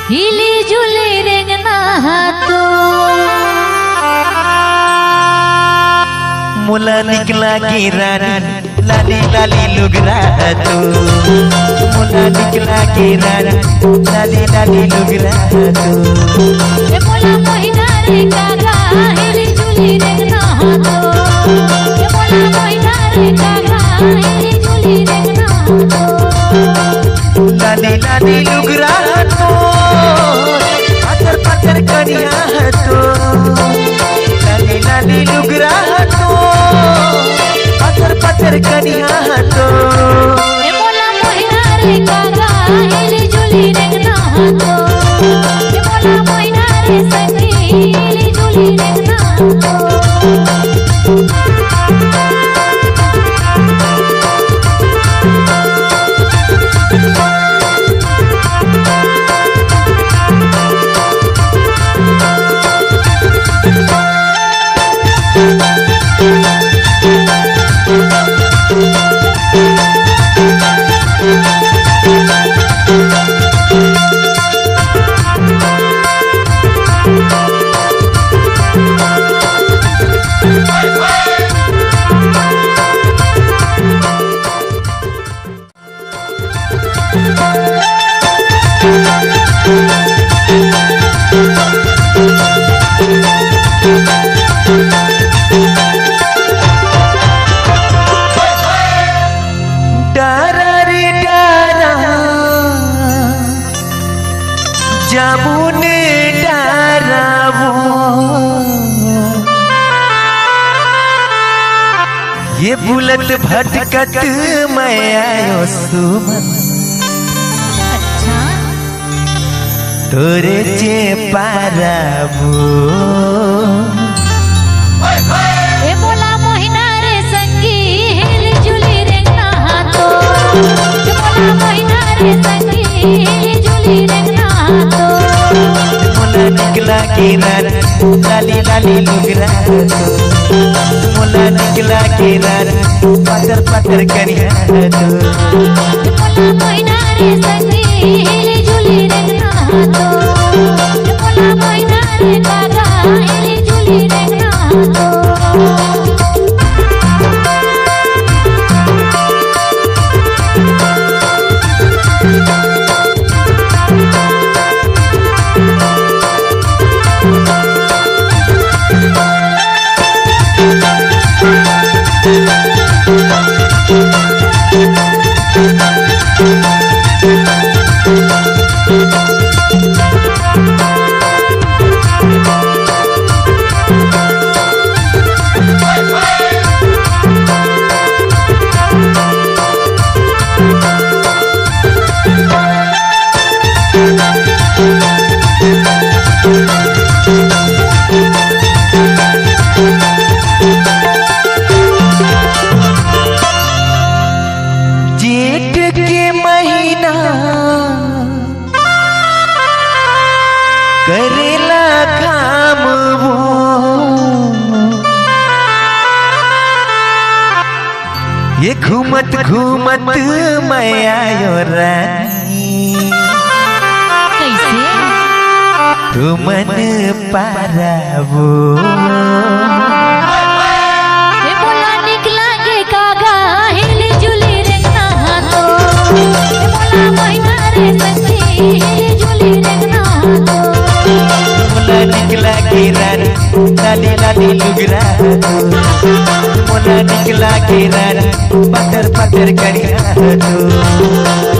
हिली जुली रेंगना तो मुला निकला की रानी लाली लाली लुगरा तो मुला निकला की रानी लाली लाली लुगरा तो ए मोला मोहिना रे कागा हिली जुली रेंगना तो ए मोला मोहिना रे कागा हिली जुली रेंगना तो लाली लाली लुगरा तो पत्थर पत्थर कनिया तो लाली लाली लुगरा तो पत्थर पत्थर कनिया तो ए मोला मोहिना रे कागा हिली जुली रेंगना तो ए मोला मोहिना रे संगी हिली जुली रेंगना तो जामुन डारावो ये बुलत भटकत मैं आयो सुमन अच्छा तोरे चे पारावो ए मोला मोहिना रे संगी हिली जुली रेंगना तो ए मोला मोहिना रे संगी हिली जुली रेंगना तो मुला निकला की रानी लाली लाली लुगरा तो मुला निकला की रानी पत्थर पत्थर करिया तो ए मोला मोहिना रे संगी हिली जुली रेंगना तो ए मोला मोहिना रे कागा हिली जुली रेंगना तो जेठ के महीना करेला काम वो ये घूमत घूमत मैं आयो रानी कैसे तू मन पारावो ए मोला निकला के कागा हिली जुली रेंगना तो ए मोला मोहिना रे संगी हिली जुली रेंगना तो मुला निकला की रानी लाली लाली लुगरा तो मुला निकला की रानी पत्थर पत्थर करिया तो